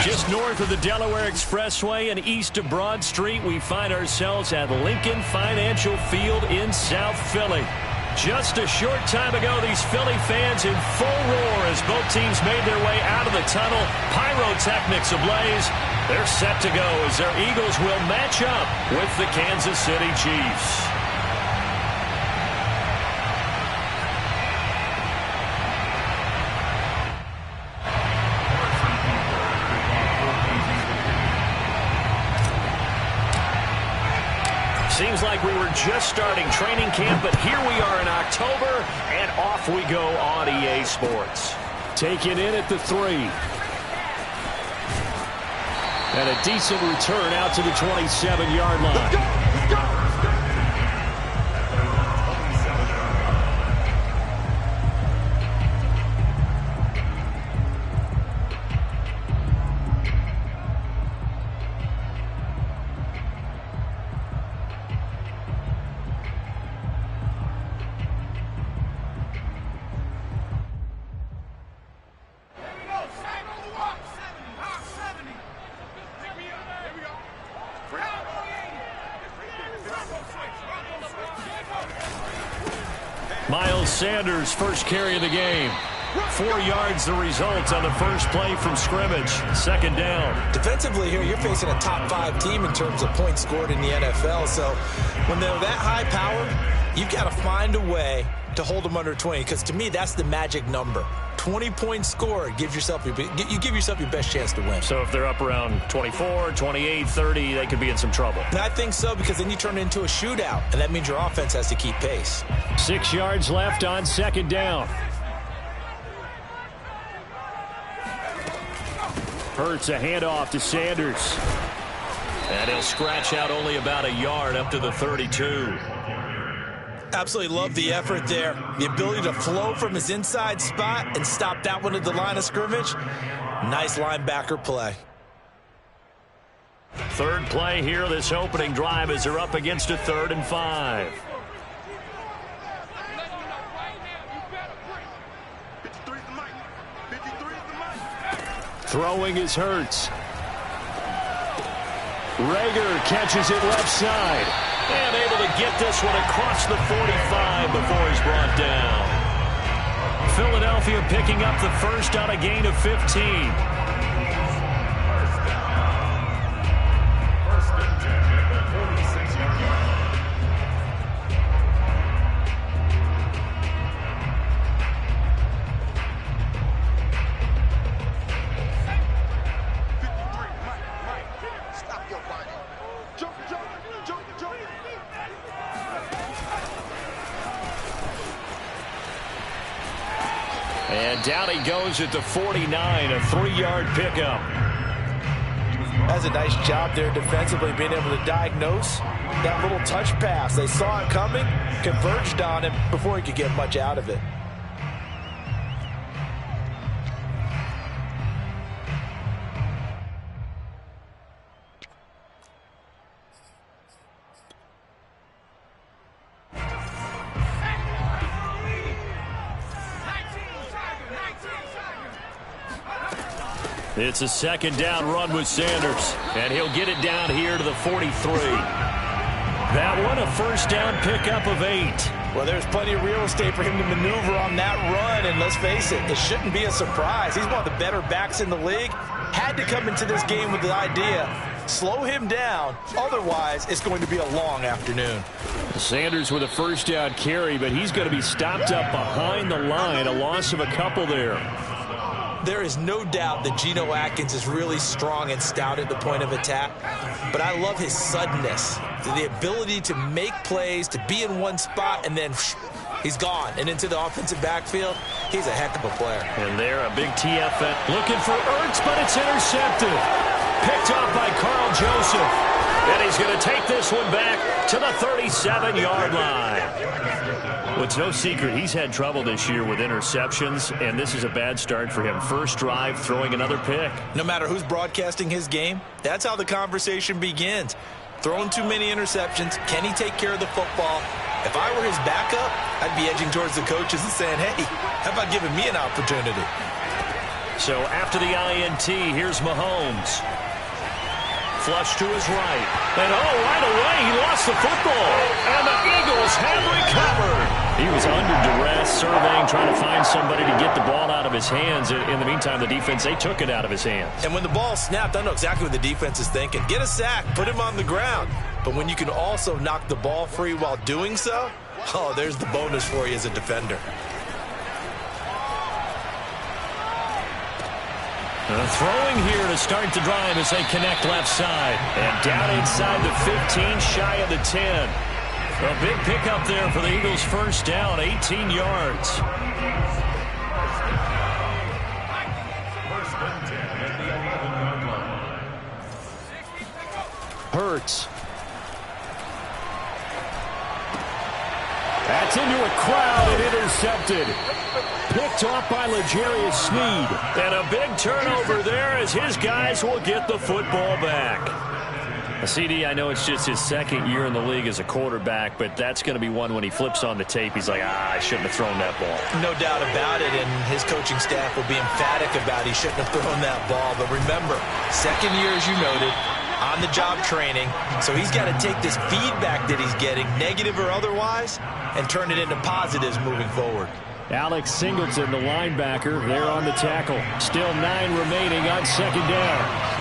Just north of the Delaware Expressway and east of Broad Street, we find ourselves at Lincoln Financial Field in South Philly. Just a short time ago, these Philly fans in full roar as both teams made their way out of the tunnel. Pyrotechnics ablaze. They're set to go as their Eagles will match up with the Kansas City Chiefs. Seems like we were just starting training camp, but here we are in October, and off we go on EA Sports. Taken in at the 3. And a decent return out to the 27-yard line. Let's go! Let's go! Miles Sanders, first carry of the game. 4 yards the result on the first play from scrimmage. Second down. Defensively here, you're facing a top 5 team in terms of points scored in the NFL. So when they're that high powered, you've got to find a way to hold them under 20. Because to me, that's the magic number. 20 points scored gives yourself you give yourself your best chance to win. So if they're up around 24, 28, 30, they could be in some trouble. And I think so, because then you turn it into a shootout, and that means your offense has to keep pace. 6 yards left on second down. Hurts a handoff to Sanders. And he'll scratch out only about a yard up to the 32. Absolutely love the effort there. The ability to flow from his inside spot and stop that one at the line of scrimmage. Nice linebacker play. Third play here, this opening drive, as they're up against a 3rd and 5. Throwing is Hurts. Reagor catches it left side. And able to get this one across the 45 before he's brought down. Philadelphia picking up the first on a gain of 15. And down he goes at the 49, a 3-yard pickup. That's a nice job there defensively, being able to diagnose that little touch pass. They saw it coming, converged on him before he could get much out of it. It's a second down run with Sanders, and he'll get it down here to the 43. That one, a first down pickup of 8. Well, there's plenty of real estate for him to maneuver on that run, and let's face it, it shouldn't be a surprise. He's one of the better backs in the league. Had to come into this game with the idea, slow him down, otherwise it's going to be a long afternoon. Sanders with a first down carry, but he's going to be stopped up behind the line, a loss of a couple there. There is no doubt that Geno Atkins is really strong and stout at the point of attack, but I love his suddenness, the ability to make plays, to be in one spot, and then he's gone and into the offensive backfield. He's a heck of a player. And there, a big TFN looking for Ertz, but it's intercepted. Picked off by Carl Joseph. And he's going to take this one back to the 37-yard line. Well, it's no secret he's had trouble this year with interceptions, and this is a bad start for him. First drive, throwing another pick. No matter who's broadcasting his game, that's how the conversation begins. Throwing too many interceptions, can he take care of the football? If I were his backup, I'd be edging towards the coaches and saying, hey, how about giving me an opportunity? So after the INT, here's Mahomes. Flush to his right. And right away, he lost the football. And the Eagles have recovered. He was under duress, surveying, trying to find somebody to get the ball out of his hands. In the meantime, the defense, they took it out of his hands. And when the ball snapped, I know exactly what the defense is thinking. Get a sack, put him on the ground. But when you can also knock the ball free while doing so, there's the bonus for you as a defender. Throwing here to start the drive as they connect left side. And down inside the 15, shy of the 10. A big pickup there for the Eagles' first down, 18 yards. Hurts. That's into a crowd and intercepted. Picked off by L'Jarius Sneed. And a big turnover there as his guys will get the football back. CD, I know it's just his second year in the league as a quarterback, but that's going to be one when he flips on the tape. He's like, I shouldn't have thrown that ball. No doubt about it, and his coaching staff will be emphatic about he shouldn't have thrown that ball. But remember, second year, as you noted, on-the-job training, so he's got to take this feedback that he's getting, negative or otherwise, and turn it into positives moving forward. Alex Singleton, the linebacker, there on the tackle. Still 9 remaining on second down.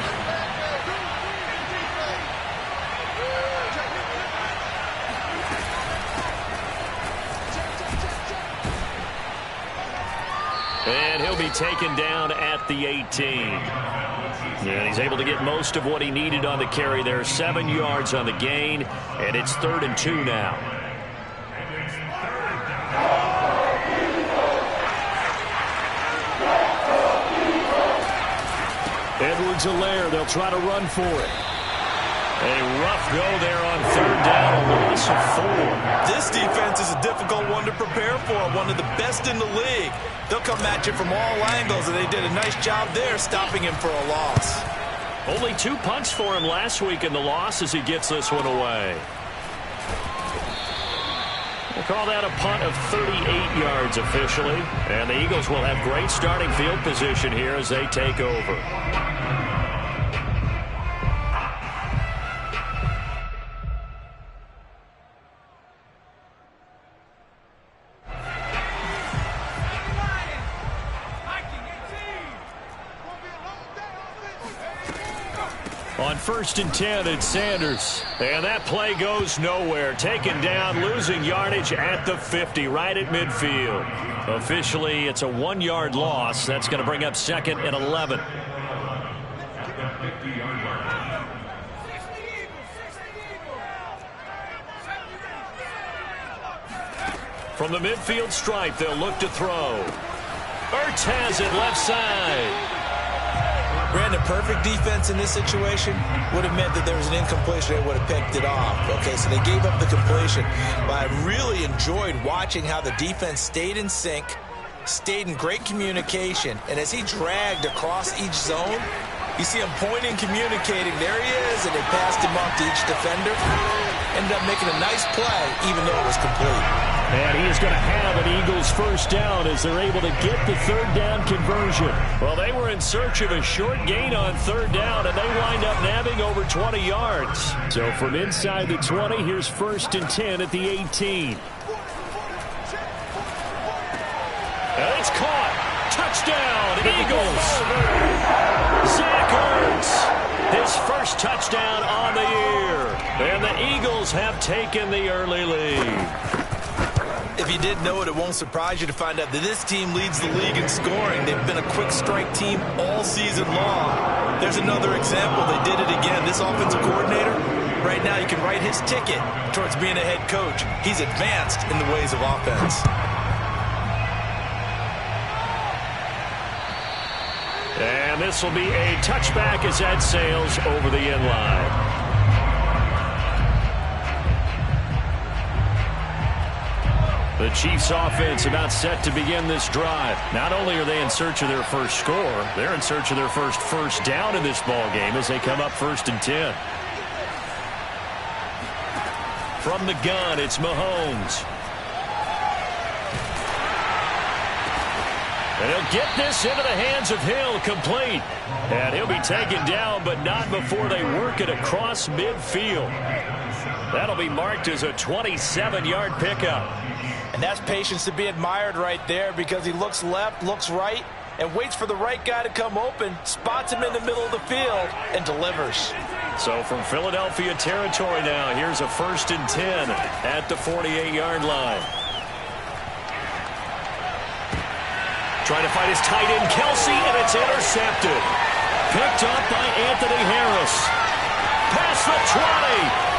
And he'll be taken down at the 18. And he's able to get most of what he needed on the carry there. 7 yards on the gain, and it's 3rd and 2 now. Edwards-Helaire, they'll try to run for it. A rough go there on 3rd down, a loss of 4. This defense is a difficult one to prepare for, one of the best in the league. They'll come at you from all angles, and they did a nice job there stopping him for a loss. Only 2 punts for him last week in the loss as he gets this one away. We'll call that a punt of 38 yards officially. And the Eagles will have great starting field position here as they take over. On 1st and 10, it's Sanders. And that play goes nowhere. Taken down, losing yardage at the 50, right at midfield. Officially, it's a 1-yard loss. That's going to bring up 2nd and 11. From the midfield stripe, they'll look to throw. Ertz has it left side. Brandon, perfect defense in this situation would have meant that there was an incompletion. They would have picked it off. Okay, so they gave up the completion. But I really enjoyed watching how the defense stayed in sync, stayed in great communication, and as he dragged across each zone, you see him pointing, communicating. There he is, and they passed him off to each defender. Ended up making a nice play, even though it was complete. And he is going to have an Eagles first down as they're able to get the 3rd down conversion. Well, they were in search of a short gain on 3rd down, and they wind up nabbing over 20 yards. So from inside the 20, here's 1st and 10 at the 18. And it's caught. Touchdown, Eagles. Zach Ertz, his first touchdown on the year. And the Eagles have taken the early lead. If you didn't know it, it won't surprise you to find out that this team leads the league in scoring. They've been a quick strike team all season long. There's another example. They did it again. This offensive coordinator, right now you can write his ticket towards being a head coach. He's advanced in the ways of offense. And this will be a touchback as that sails over the end line. The Chiefs offense about set to begin this drive. Not only are they in search of their first score, they're in search of their first down in this ball game as they come up 1st and 10. From the gun, it's Mahomes. And he'll get this into the hands of Hill, complete. And he'll be taken down, but not before they work it across midfield. That'll be marked as a 27-yard pickup. And that's patience to be admired right there, because he looks left, looks right, and waits for the right guy to come open, spots him in the middle of the field, and delivers. So from Philadelphia territory now, here's a 1st and 10 at the 48-yard line. Trying to find his tight end, Kelsey, and it's intercepted. Picked up by Anthony Harris. Past the 20.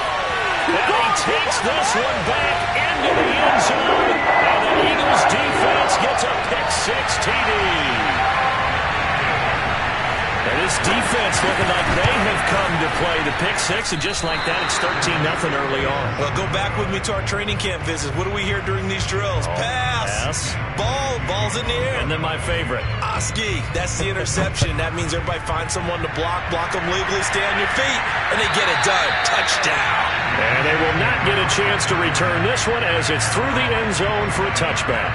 And he takes this one back into the end zone. And the Eagles defense gets a pick-6 TD. And this defense looking like they have come to play the pick-6, and just like that, it's 13-0 early on. Well, go back with me to our training camp visits. What do we hear during these drills? Pass. Ball's in the air. And then my favorite. Oski, that's the interception. That means everybody finds someone to block them legally, stay on your feet, and they get it done. Touchdown. And they will not get a chance to return this one as it's through the end zone for a touchback.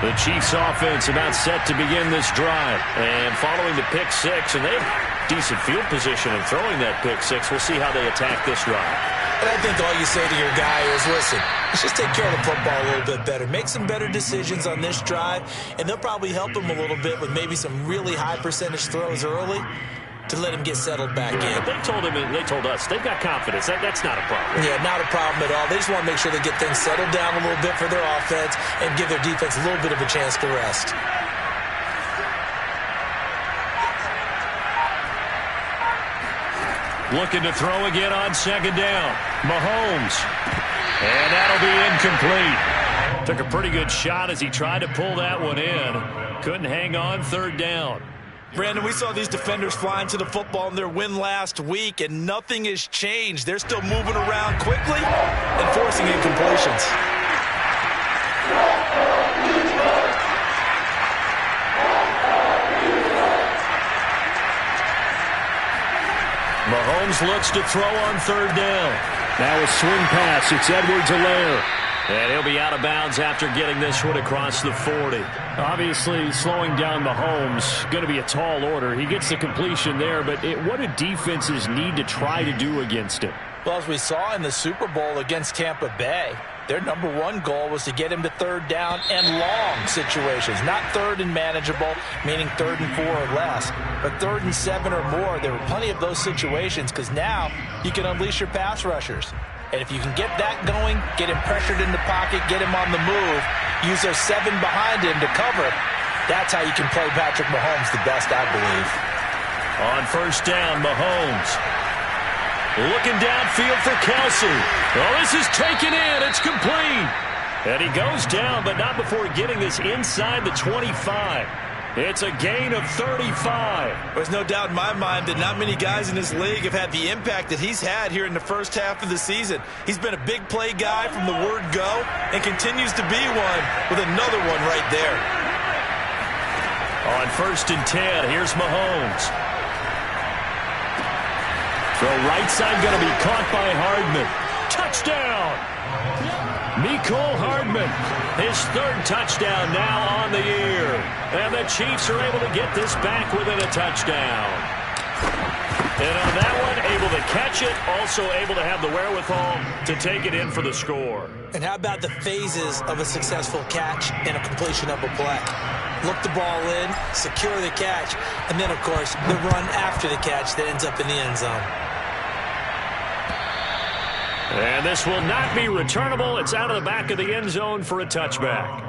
The Chiefs offense about set to begin this drive. And following the pick-6, and they have decent field position in throwing that pick-6. We'll see how they attack this drive. And I think all you say to your guy is, listen, let's just take care of the football a little bit better. Make some better decisions on this drive, and they'll probably help him a little bit with maybe some really high percentage throws early to let him get settled back in. But they told us they've got confidence. That's not a problem. Yeah, not a problem at all. They just want to make sure they get things settled down a little bit for their offense and give their defense a little bit of a chance to rest. Looking to throw again on 2nd down. Mahomes. And that'll be incomplete. Took a pretty good shot as he tried to pull that one in. Couldn't hang on 3rd down. Brandon, we saw these defenders flying to the football in their win last week, and nothing has changed. They're still moving around quickly and forcing incompletions. Mahomes looks to throw on 3rd down. Now a swing pass. It's Edwards-Helaire. And he'll be out of bounds after getting this one across the 40. Obviously, slowing down Mahomes, going to be a tall order. He gets the completion there, but what do defenses need to try to do against him? Well, as we saw in the Super Bowl against Tampa Bay, their #1 goal was to get him to 3rd down and long situations. Not 3rd and manageable, meaning 3rd and 4 or less, but 3rd and 7 or more. There were plenty of those situations because now you can unleash your pass rushers. And if you can get that going, get him pressured in the pocket, get him on the move, use those 7 behind him to cover, that's how you can play Patrick Mahomes the best, I believe. On 1st down, Mahomes. Looking downfield for Kelsey. Oh, this is taken in. It's complete. And he goes down, but not before getting this inside the 25. It's a gain of 35. There's no doubt in my mind that not many guys in this league have had the impact that he's had here in the first half of the season. He's been a big play guy from the word go and continues to be one with another one right there. On 1st and 10, here's Mahomes. Throw right side going to be caught by Hardman. Touchdown! Mecole Hardman, his 3rd touchdown now on the year. And the Chiefs are able to get this back within a touchdown. And on that one, able to catch it, also able to have the wherewithal to take it in for the score. And how about the phases of a successful catch and a completion of a play? Look the ball in, secure the catch, and then, of course, the run after the catch that ends up in the end zone. And this will not be returnable. It's out of the back of the end zone for a touchback.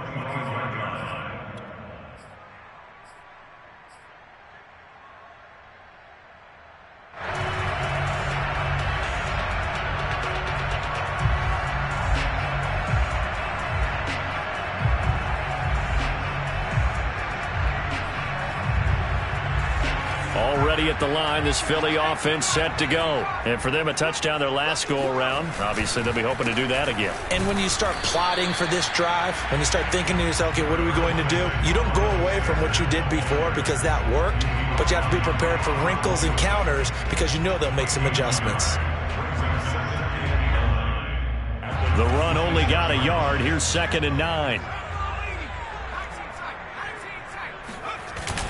Already at the line, this Philly offense set to go. And for them, a touchdown their last go-around. Obviously, they'll be hoping to do that again. And when you start plotting for this drive, when you start thinking to yourself, okay, what are we going to do? You don't go away from what you did before because that worked, but you have to be prepared for wrinkles and counters because you know they'll make some adjustments. The run only got a yard. Here's 2nd and 9.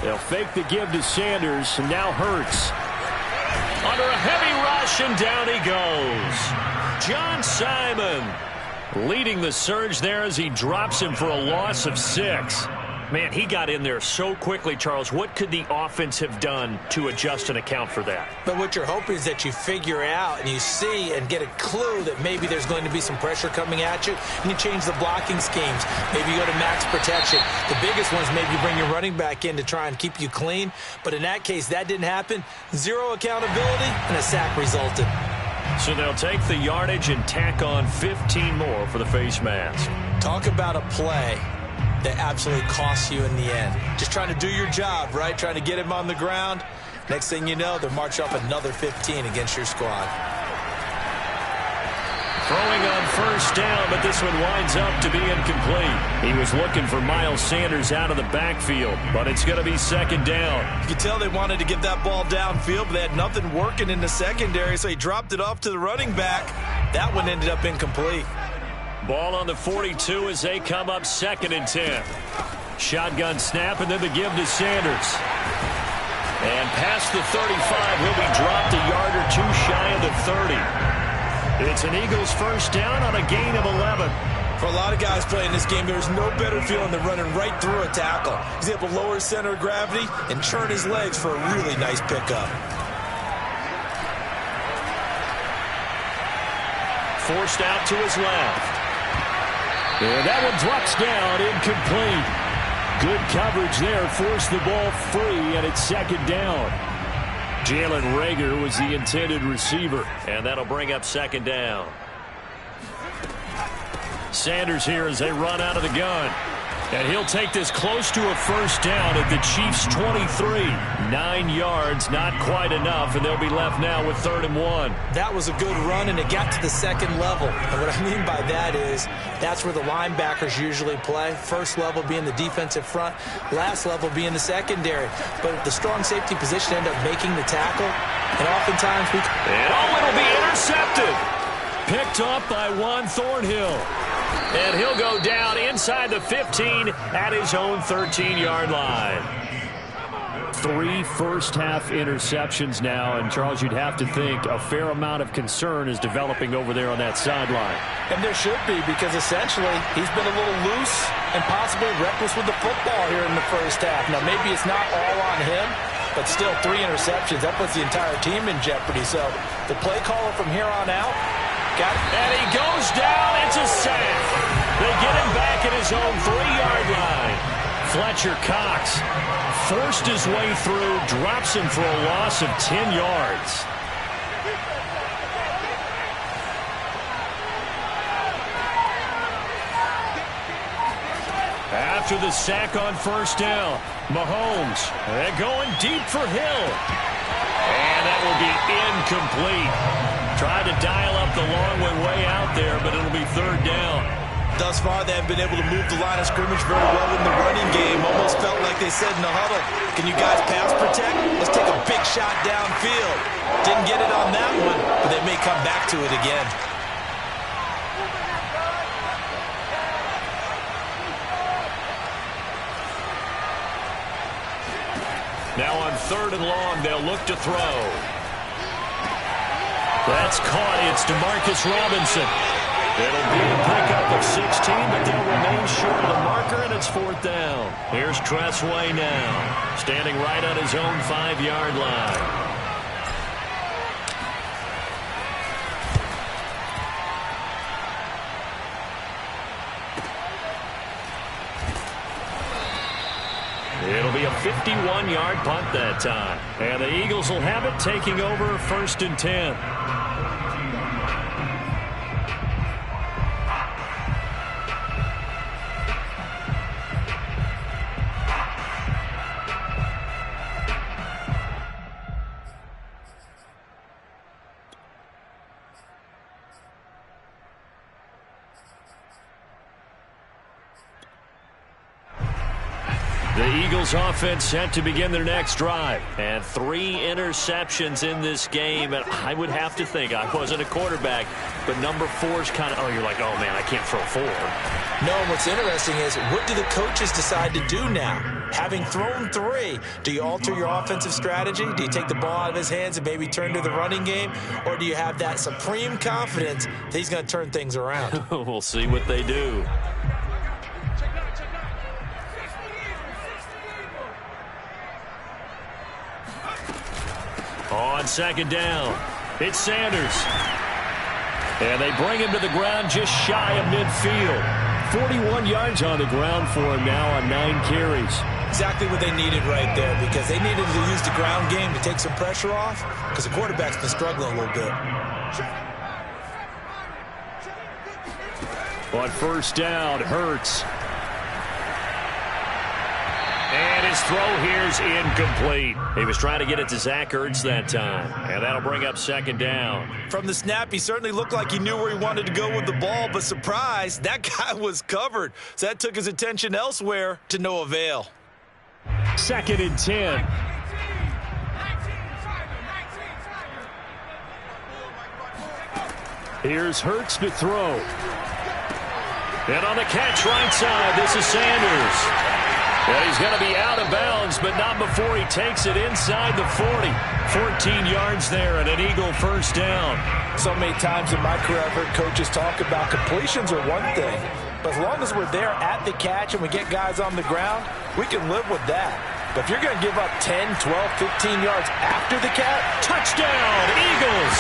They'll fake the give to Sanders, and now Hurts. Under a heavy rush, and down he goes. John Simon leading the surge there as he drops him for a loss of 6. Man, he got in there so quickly, Charles. What could the offense have done to adjust and account for that? But what you're hoping is that you figure out and you see and get a clue that maybe there's going to be some pressure coming at you, and you change the blocking schemes. Maybe you go to max protection. The biggest ones, maybe you bring your running back in to try and keep you clean. But in that case, that didn't happen. 0 accountability, and a sack resulted. So they'll take the yardage and tack on 15 more for the face mask. Talk about a play that absolutely costs you in the end. Just trying to do your job, right? Trying to get him on the ground. Next thing you know, they'll march off another 15 against your squad. Throwing on 1st down, but this one winds up to be incomplete. He was looking for Miles Sanders out of the backfield, but it's going to be 2nd down. You could tell they wanted to get that ball downfield, but they had nothing working in the secondary, so he dropped it off to the running back. That one ended up incomplete. Ball on the 42 as they come up 2nd and 10. Shotgun snap, and then the give to Sanders. And past the 35, he'll be dropped a yard or 2 shy of the 30. It's an Eagles 1st down on a gain of 11. For a lot of guys playing this game, there's no better feeling than running right through a tackle. He's able to lower his center of gravity and churn his legs for a really nice pickup. Forced out to his left. And that one drops down, incomplete. Good coverage there, forced the ball free, and it's 2nd down. Jalen Reagor was the intended receiver, and that'll bring up 2nd down. Sanders here as they run out of the gun. And he'll take this close to a 1st down at the Chiefs' 23. 9 yards, not quite enough, and they'll be left now with 3rd and 1. That was a good run, and it got to the 2nd level. And what I mean by that is that's where the linebackers usually play. 1st level being the defensive front, last level being the secondary. But the strong safety position ended up making the tackle, and oftentimes we... And it'll be intercepted. Picked up by Juan Thornhill. And he'll go down inside the 15 at his own 13-yard line. 3 first-half interceptions now, and Charles, you'd have to think a fair amount of concern is developing over there on that sideline. And there should be, because essentially he's been a little loose and possibly reckless with the football here in the 1st half. Now, maybe it's not all on him, but still 3 interceptions. That puts the entire team in jeopardy. So the play caller from here on out, got it. And he goes down. It's a sack. They get him back at his own 3-yard line. Fletcher Cox forced his way through, drops him for a loss of 10 yards. After the sack on 1st down, Mahomes, they're going deep for Hill. And that will be incomplete. Tried to dial up the long way out there, but it'll be 3rd down. Thus far, they haven't been able to move the line of scrimmage very well in the running game. Almost felt like they said in the huddle, can you guys pass protect? Let's take a big shot downfield. Didn't get it on that one, but they may come back to it again. Now on 3rd and long, they'll look to throw. That's caught. It's Demarcus Robinson. It'll be a pickup of 16, but they'll remain short of the marker, and it's 4th down. Here's Tressway now, standing right on his own 5-yard line. It'll be a 51-yard punt that time. And the Eagles will have it, taking over 1st and 10. The The Eagles offense set to begin their next drive. And 3 interceptions in this game. And I would have to think, I wasn't a quarterback, but number 4 is kind of, you're like, oh, man, I can't throw 4. No, and what's interesting is, what do the coaches decide to do now? Having thrown 3, do you alter your offensive strategy? Do you take the ball out of his hands and maybe turn to the running game? Or do you have that supreme confidence that he's going to turn things around? We'll see what they do. On second down, it's Sanders. And they bring him to the ground just shy of midfield. 41 yards on the ground for him now on 9 carries. Exactly what they needed right there, because they needed to use the ground game to take some pressure off, because the quarterback's been struggling a little bit. On first down, Hurts. And his throw here's incomplete. He was trying to get it to Zach Ertz that time. And that'll bring up second down. From the snap, he certainly looked like he knew where he wanted to go with the ball, but surprise, that guy was covered. So that took his attention elsewhere to no avail. Second and 10. Here's Hurts to throw. And on the catch right side, this is Sanders. And he's going to be out of bounds, but not before he takes it inside the 40. 14 yards there and an Eagle first down. So many times in my career, I've heard coaches talk about completions are one thing. But as long as we're there at the catch and we get guys on the ground, we can live with that. But if you're going to give up 10, 12, 15 yards after the catch, touchdown, Eagles!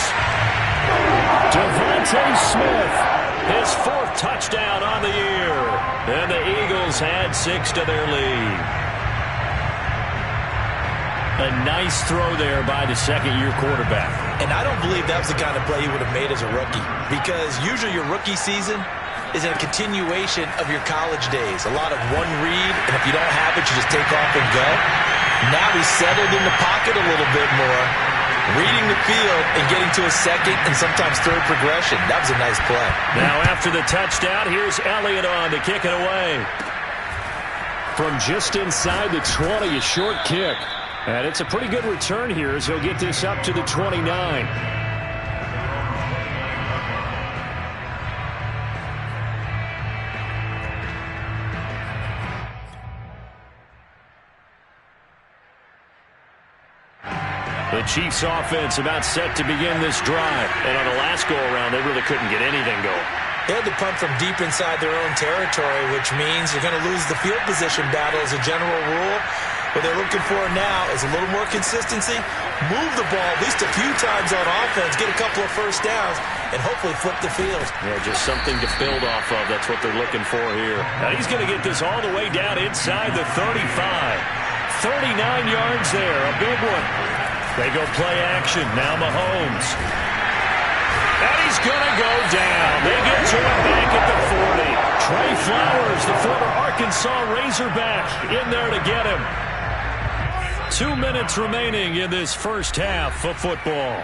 Devontae Smith, his 4th touchdown on the year. And the Eagles had 6 to their lead. A nice throw there by the second-year quarterback. And I don't believe that was the kind of play he would have made as a rookie, because usually your rookie season is a continuation of your college days. A lot of one read, and if you don't have it, you just take off and go. Now he's settled in the pocket a little bit more, reading the field and getting to a second and sometimes third progression. That was a nice play. Now after the touchdown, here's Elliott on to kick it away. From just inside the 20, a short kick. And it's a pretty good return here as he'll get this up to the 29. The Chiefs offense about set to begin this drive. And on the last go-around, they really couldn't get anything going. They had to punt from deep inside their own territory, which means you're going to lose the field position battle as a general rule. What they're looking for now is a little more consistency, move the ball at least a few times on offense, get a couple of first downs, and hopefully flip the field. Yeah, just something to build off of. That's what they're looking for here. Now he's going to get this all the way down inside the 35. 39 yards there, a big one. They go play action. Now Mahomes. And he's going to go down. They get to him back at the 40. Trey Flowers, the former Arkansas Razorback, in there to get him. 2 minutes remaining in this first half of football.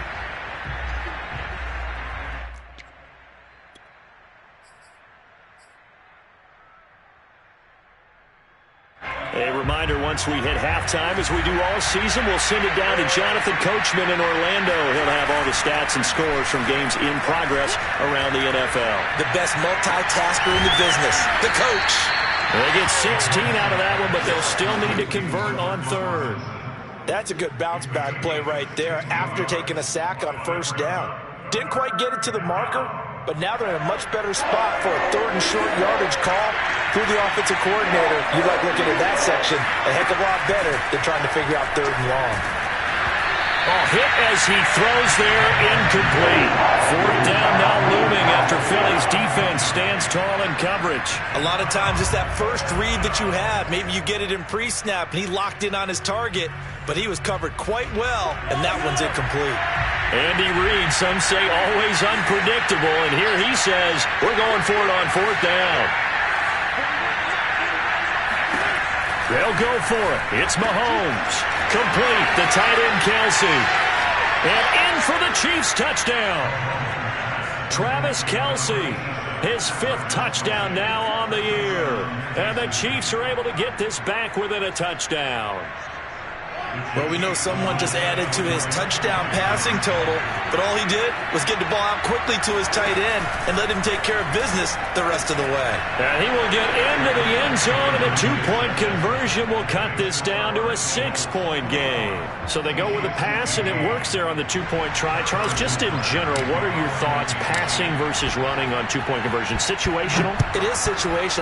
A reminder, once we hit halftime, as we do all season, we'll send it down to Jonathan Coachman in Orlando. He'll have all the stats and scores from games in progress around the NFL. The best multitasker in the business, the coach. They get 16 out of that one, but they'll still need to convert on third. That's a good bounce-back play right there after taking a sack on first down. Didn't quite get it to the marker, but now they're in a much better spot for a third and short yardage call through the offensive coordinator. You like looking at that section a heck of a lot better than trying to figure out third and long. Hit as he throws there, incomplete. Fourth down now looming after Philly's defense stands tall in coverage. A lot of times it's that first read that you have. Maybe you get it in pre-snap and he locked in on his target, but he was covered quite well, and that one's incomplete. Andy Reid, some say always unpredictable, and here he says, we're going for it on fourth down. They'll go for it. It's Mahomes. Complete. The tight end, Kelce. And in for the Chiefs touchdown. Travis Kelce. His 5th touchdown now on the year. And the Chiefs are able to get this back within a touchdown. Well, we know someone just added to his touchdown passing total, but all he did was get the ball out quickly to his tight end and let him take care of business the rest of the way. And he will get into the end zone, and the 2-point conversion will cut this down to a 6-point game. So they go with a pass, and it works there on the 2-point try. Charles, just in general, what are your thoughts passing versus running on 2-point conversion? Situational? It is situational.